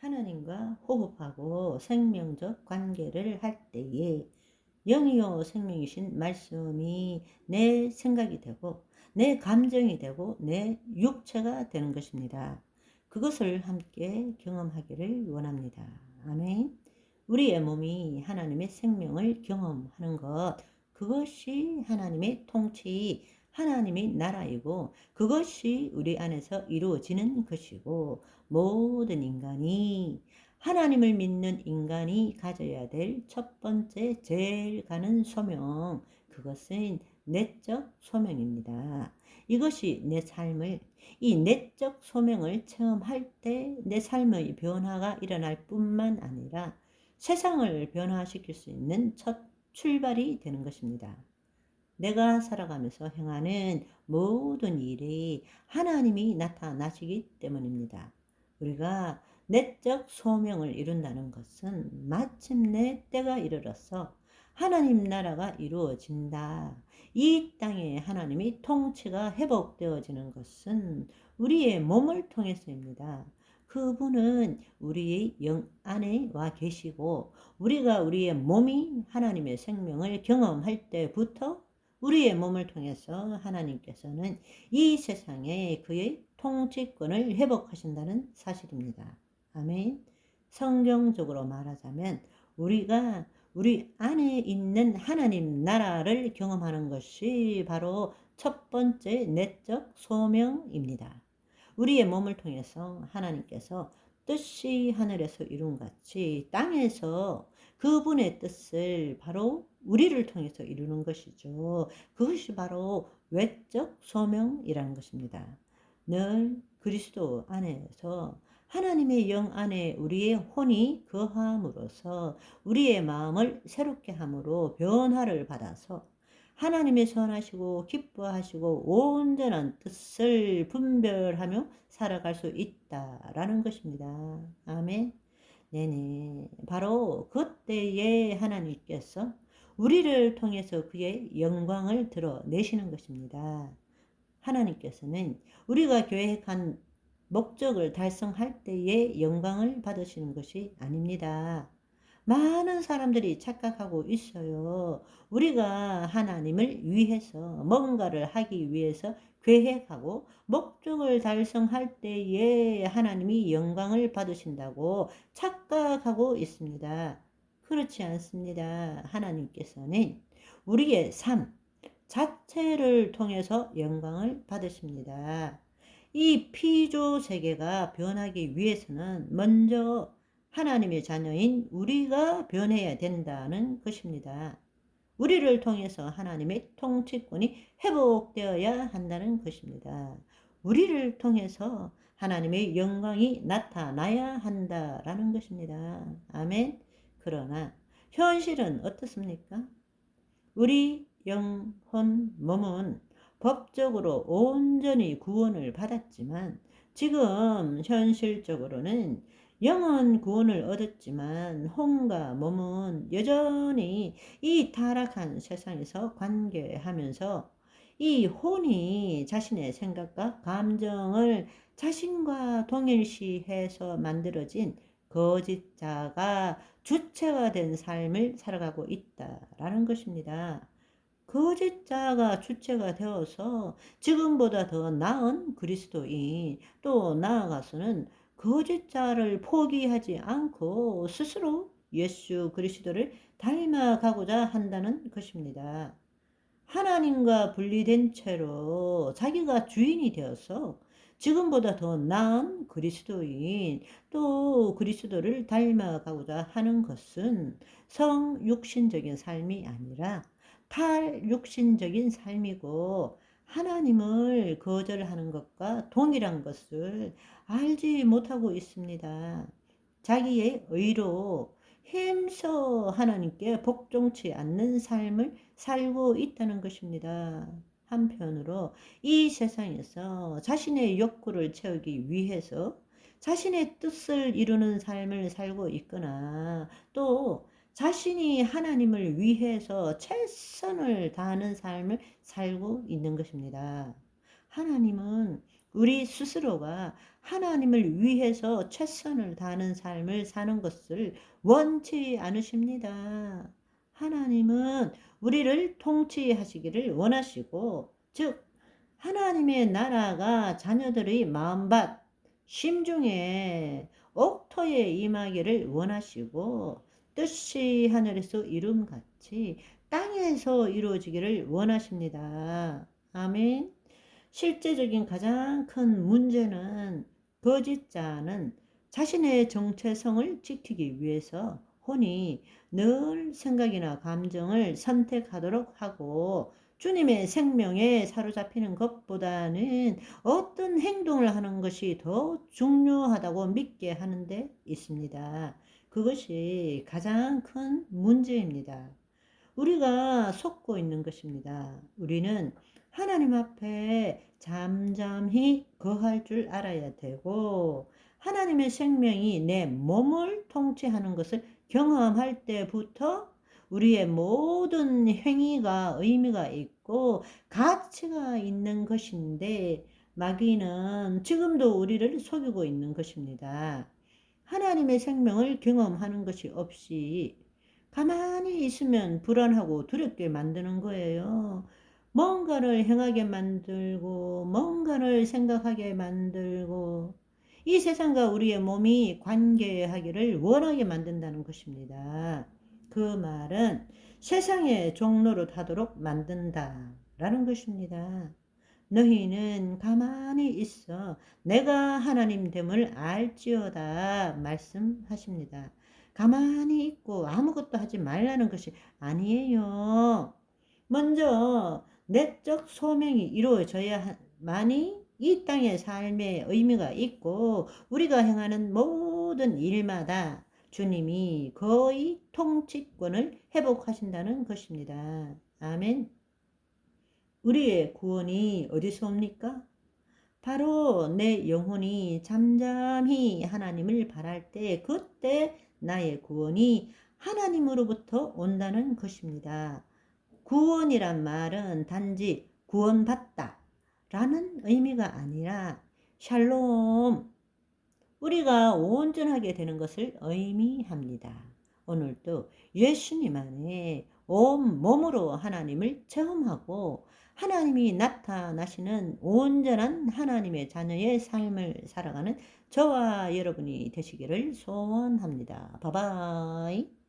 하나님과 호흡하고 생명적 관계를 할 때에 영이요 생명이신 말씀이 내 생각이 되고 내 감정이 되고 내 육체가 되는 것입니다. 그것을 함께 경험하기를 원합니다. 아멘. 우리의 몸이 하나님의 생명을 경험하는 것, 그것이 하나님의 통치, 하나님의 나라이고 그것이 우리 안에서 이루어지는 것이고, 모든 인간이, 하나님을 믿는 인간이 가져야 될 첫 번째 제일 가는 소명, 그것은 내적 소명입니다. 이것이 내 삶을, 이 내적 소명을 체험할 때 내 삶의 변화가 일어날 뿐만 아니라 세상을 변화시킬 수 있는 첫 출발이 되는 것입니다. 내가 살아가면서 행하는 모든 일이 하나님이 나타나시기 때문입니다. 우리가 내적 소명을 이룬다는 것은 마침내 때가 이르러서 하나님 나라가 이루어진다. 이 땅에 하나님이 통치가 회복되어지는 것은 우리의 몸을 통해서입니다. 그분은 우리의 영 안에 와 계시고, 우리가 우리의 몸이 하나님의 생명을 경험할 때부터 우리의 몸을 통해서 하나님께서는 이 세상에 그의 통치권을 회복하신다는 사실입니다. 아멘. 성경적으로 말하자면 우리가 우리 안에 있는 하나님 나라를 경험하는 것이 바로 첫 번째 내적 소명입니다. 우리의 몸을 통해서 하나님께서 뜻이 하늘에서 이룬 같이 땅에서 그분의 뜻을 바로 우리를 통해서 이루는 것이죠. 그것이 바로 외적 소명이라는 것입니다. 늘 그리스도 안에서 하나님의 영 안에 우리의 혼이 거함으로써 우리의 마음을 새롭게 함으로 변화를 받아서 하나님의 선하시고 기뻐하시고 온전한 뜻을 분별하며 살아갈 수 있다라는 것입니다. 아멘. 네네. 바로 그때에 하나님께서 우리를 통해서 그의 영광을 드러내시는 것입니다. 하나님께서는 우리가 계획한 목적을 달성할 때에 영광을 받으시는 것이 아닙니다. 많은 사람들이 착각하고 있어요. 우리가 하나님을 위해서 뭔가를 하기 위해서 계획하고 목적을 달성할 때에 하나님이 영광을 받으신다고 착각하고 있습니다. 그렇지 않습니다. 하나님께서는 우리의 삶 자체를 통해서 영광을 받으십니다. 이 피조 세계가 변하기 위해서는 먼저 하나님의 자녀인 우리가 변해야 된다는 것입니다. 우리를 통해서 하나님의 통치권이 회복되어야 한다는 것입니다. 우리를 통해서 하나님의 영광이 나타나야 한다라는 것입니다. 아멘. 그러나 현실은 어떻습니까? 우리 영혼 몸은 법적으로 온전히 구원을 받았지만 지금 현실적으로는 영혼 구원을 얻었지만 혼과 몸은 여전히 이 타락한 세상에서 관계하면서 이 혼이 자신의 생각과 감정을 자신과 동일시해서 만들어진 거짓자가 주체가 된 삶을 살아가고 있다라는 것입니다. 거짓자가 주체가 되어서 지금보다 더 나은 그리스도인, 또 나아가서는 거짓자를 포기하지 않고 스스로 예수 그리스도를 닮아가고자 한다는 것입니다. 하나님과 분리된 채로 자기가 주인이 되어서 지금보다 더 나은 그리스도인, 또 그리스도를 닮아가고자 하는 것은 성육신적인 삶이 아니라 탈육신적인 삶이고, 하나님을 거절하는 것과 동일한 것을 알지 못하고 있습니다. 자기의 의로 힘써 하나님께 복종치 않는 삶을 살고 있다는 것입니다. 한편으로 이 세상에서 자신의 욕구를 채우기 위해서 자신의 뜻을 이루는 삶을 살고 있거나, 또 자신이 하나님을 위해서 최선을 다하는 삶을 살고 있는 것입니다. 하나님은 우리 스스로가 하나님을 위해서 최선을 다하는 삶을 사는 것을 원치 않으십니다. 하나님은 우리를 통치하시기를 원하시고, 즉 하나님의 나라가 자녀들의 마음밭, 심중에 옥토에 임하기를 원하시고, 뜻이 하늘에서 이룸같이 땅에서 이루어지기를 원하십니다. 아멘. 실제적인 가장 큰 문제는 거짓자는 자신의 정체성을 지키기 위해서 혼이 늘 생각이나 감정을 선택하도록 하고, 주님의 생명에 사로잡히는 것보다는 어떤 행동을 하는 것이 더 중요하다고 믿게 하는 데 있습니다. 그것이 가장 큰 문제입니다. 우리가 속고 있는 것입니다. 우리는 하나님 앞에 잠잠히 거할 줄 알아야 되고, 하나님의 생명이 내 몸을 통치하는 것을 경험할 때부터 우리의 모든 행위가 의미가 있고 가치가 있는 것인데, 마귀는 지금도 우리를 속이고 있는 것입니다. 하나님의 생명을 경험하는 것이 없이 가만히 있으면 불안하고 두렵게 만드는 거예요. 뭔가를 행하게 만들고, 뭔가를 생각하게 만들고, 이 세상과 우리의 몸이 관계하기를 원하게 만든다는 것입니다. 그 말은 세상의 종로로 타도록 만든다라는 것입니다. 너희는 가만히 있어 내가 하나님 됨을 알지어다 말씀하십니다. 가만히 있고 아무것도 하지 말라는 것이 아니에요. 먼저 내적 소명이 이루어져야만이 이 땅의 삶의 의미가 있고, 우리가 행하는 모든 일마다 주님이 거의 통치권을 회복하신다는 것입니다. 아멘. 우리의 구원이 어디서 옵니까? 바로 내 영혼이 잠잠히 하나님을 바랄 때, 그때 나의 구원이 하나님으로부터 온다는 것입니다. 구원이란 말은 단지 구원받다 라는 의미가 아니라 샬롬, 우리가 온전하게 되는 것을 의미합니다. 오늘도 예수님 안에 온 몸으로 하나님을 체험하고 하나님이 나타나시는 온전한 하나님의 자녀의 삶을 살아가는 저와 여러분이 되시기를 소원합니다. 바이바이.